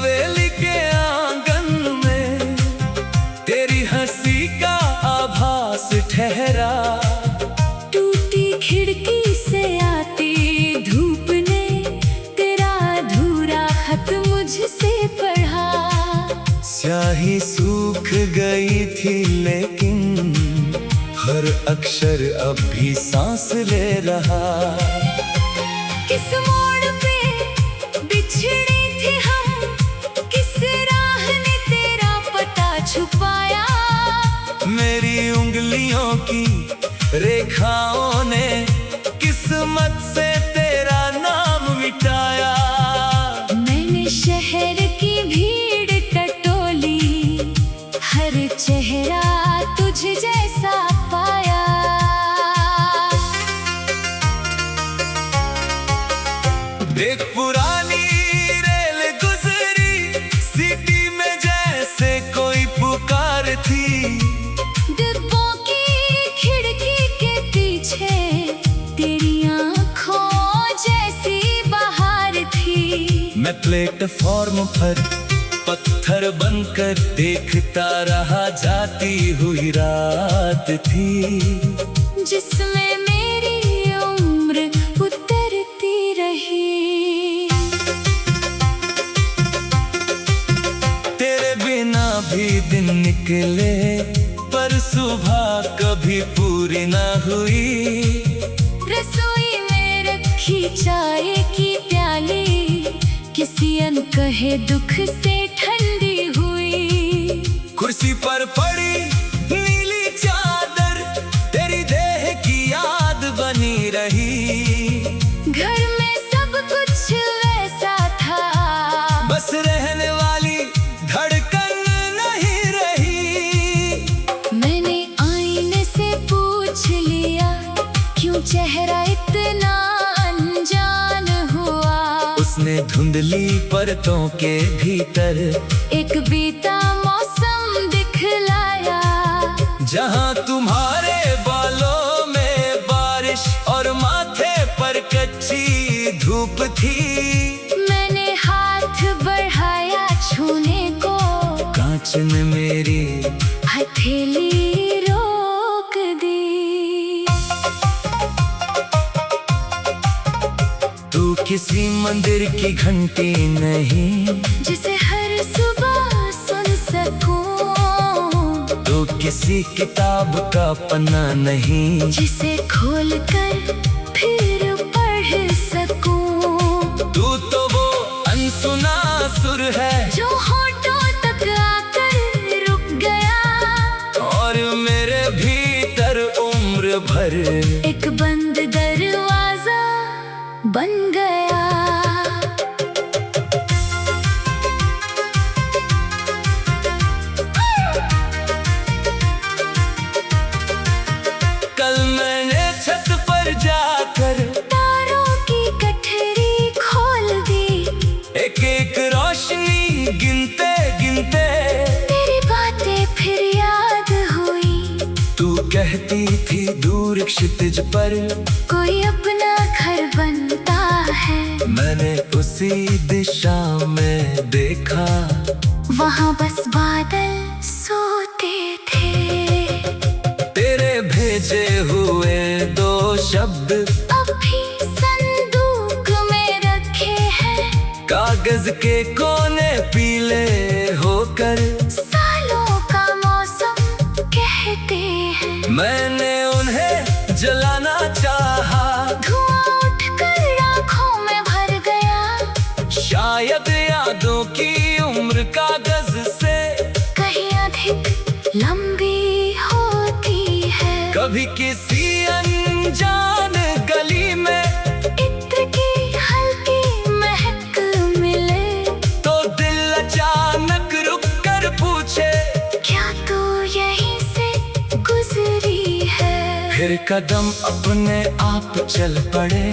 हवेली के आंगन में तेरी हंसी का आभास ठहरा। टूटी खिड़की से आती धूप ने तेरा अधूरा खत मुझसे पढ़ा। स्याही सूख गई थी लेकिन हर अक्षर अब भी सांस ले रहा। किस मोड़ पे बिछड़े थे हम, किस राह ने तेरा पता छुपाया। मेरी उंगलियों की रेखाओं ने किस्मत से तेरा नाम मिटाया। मैंने शहर की भीड़ टटोली, हर चेहरा तुझ जैसा पाया। एक पुरानी रेल गुजरी सिटी में जैसे कोई पुकार थी। डिब्बों की खिड़की के पीछे तेरी आँखों जैसी बहार थी। मैं प्लेटफॉर्म पर पत्थर बनकर देखता रहा, जाती हुई रात थी जिसमें मेरी उम्र उतरती रही। तेरे बिना भी दिन निकले पर सुबह कभी पूरी ना हुई। रसोई में रखी चाय की प्याली किसी अनकहे दुख से ठंडी हुई। कुर्सी पर पड़ी नीली चादर तेरी देह की याद बनी रही। घर में सब कुछ वैसा था, बस रहने वाली धड़कन नहीं रही। मैंने आईने से पूछ लिया क्यों चेहरा इतना अनजान हुआ। उसने धुंधली परतों के भीतर एक बीता मौसम दिखलाया। जहां तुम्हारे बालों में बारिश और माथे पर कच्ची धूप थी। मैंने हाथ बढ़ाया छूने को, कांच ने मेरी हथेली रोक दी। तू किसी मंदिर की घंटी नहीं जिसे हर सुबह सुन सकूं, तू किसी किताब का पन्ना नहीं जिसे खोलकर फिर पढ़ सकूं। तू तो वो अनसुना सुर है जो होठों तक आकर रुक गया और मेरे भीतर उम्र भर एक बंद दरवाजा बन गया। कल मैंने छत पर जाकर तारों की गठरी खोल दी। एक एक रोशनी गिनते गिनते तेरी बातें फिर याद हुई। तू कहती थी दूर क्षितिज पर कोई अपना घर बनता है। मैंने उसी दिशा में देखा, वहाँ बस बादल सोते थे। तेरे भेजे हुए दो शब्द अभी संदूक में रखे हैं। कागज के कोने पीले होकर सालों का मौसम कहते हैं। मैंने उन्हें जलाना चाहा, धुआं उठकर आँखों में भर गया। शायद यादों की उम्र कागज से कहीं अधिक लंबी होती है। कभी किसी अनजान गली में इत्र की हल्की महक मिले तो दिल अचानक रुक कर पूछे क्या तू यहीं से गुजरी है। फिर कदम अपने आप चल पड़े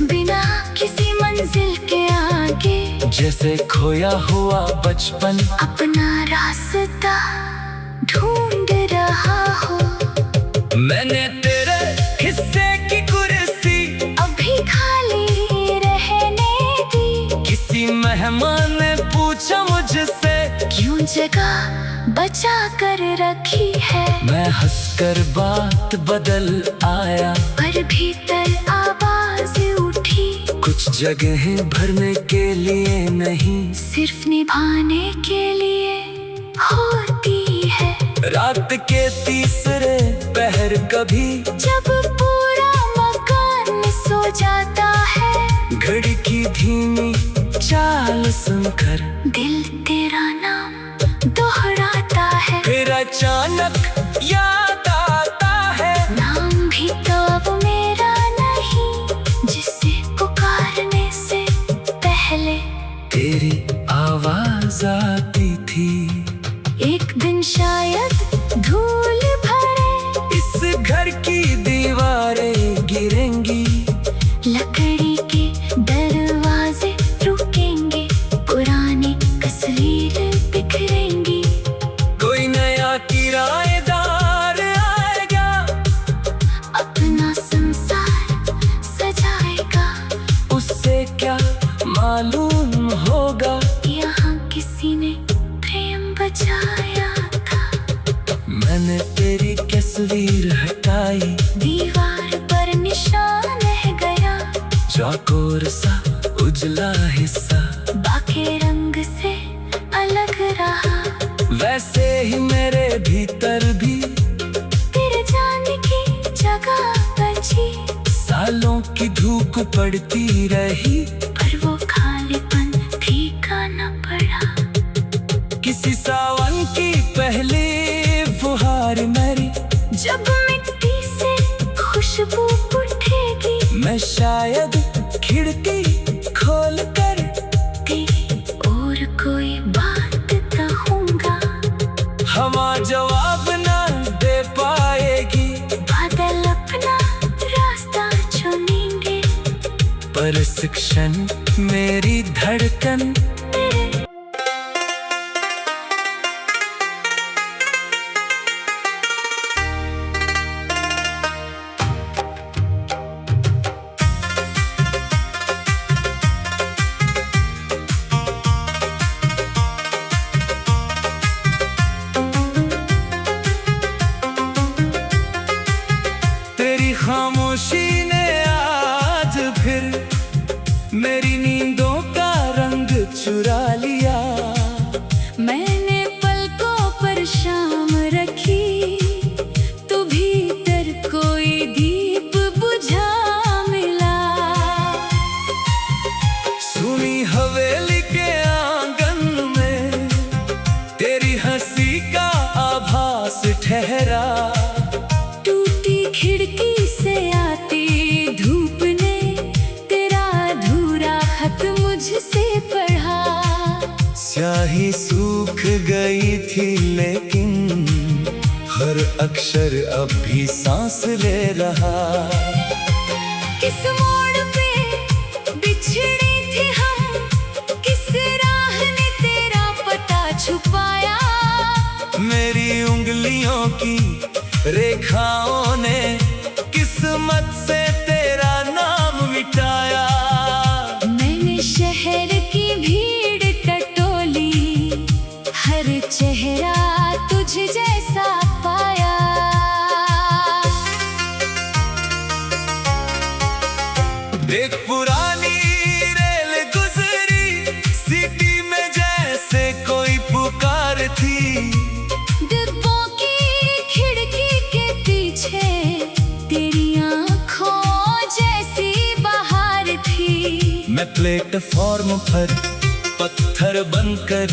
बिना किसी मंजिल के आगे, जैसे खोया हुआ बचपन अपना रास्ता ढूंढ रहा हो। मैंने तेरे हिस्से की कुर्सी अभी खाली रहने दी। किसी मेहमान ने पूछा मुझे जगह बचा कर रखी है। मैं हंसकर बात बदल आया, पर भीतर आवाज उठी, कुछ जगहें भरने के लिए नहीं, सिर्फ निभाने के लिए होती है। रात के तीसरे पहर कभी जब पूरा मकान सो जाता है, घड़ी की धीमी चाल सुनकर दिल तेरा नाम दोहराता है। फिर अचानक याद आता है, नाम भी तो अब मेरा नहीं, जिसे पुकारने से पहले तेरी आवाज आती थी। एक दिन शायद धूल भरे इस घर की दीवारें गिरेंगी, लकड़ी के दरवाजे रुकेंगे, पुरानी तस्वीरें बिखरेंगी। कोई नया किराएदार आएगा, अपना संसार सजाएगा। उससे क्या मालूम होगा, यहाँ किसी ने प्रेम बचाया था। मैंने तेरी तस्वीर हटाई, दीवार पर निशान रह गया, चौकोर सा उजला हिस्सा बाकी रंग से अलग रहा। वैसे ही मेरे भीतर भी तेरे जाने की जगह बची, सालों की धूप पड़ती रही, पर वो खालीपन फीका न पड़ा। किसी सावन की पहली फुहार मेरी, जब मिट्टी से खुशबू उठेगी, मैं शायद खिड़की खोल कर तेरी और कोई बात कहूँगा। हवा जवाब ना दे पाएगी, बादल अपना रास्ता चुनेंगे, पर इस क्षण मेरी धड़कन मेरे तेरी खामोशी ने आज फिर मेरी नींदों का रंग चुरा लिया। मैंने पलकों पर शाम रखी, तू भीतर कोई दीप बुझा मिला। सुनी हवेली के आंगन में तेरी हंसी का आभास ठहरा, टूटी खिड़की से आती धूप ने तेरा अधूरा खत मुझसे पढ़ा। स्याही सूख गई थी लेकिन हर अक्षर अब भी सांस ले रहा। किस मोड़ पे बिछड़े थे हम, किस राह ने तेरा पता छुपाया। मेरी उंगलियों की रेखाओं ने किस्मत से तेरा नाम मिटाया। मैंने शहर की भीड़ टटोली, हर चेहरा तुझ जैसा पाया। एक पुरानी रेल गुजरी, सिटी में जैसे कोई पुकार थी। डिब्बों की खिड़की के पीछे तेरी आँखों जैसी बहार थी। मैं प्लेटफॉर्म पर पत्थर बनकर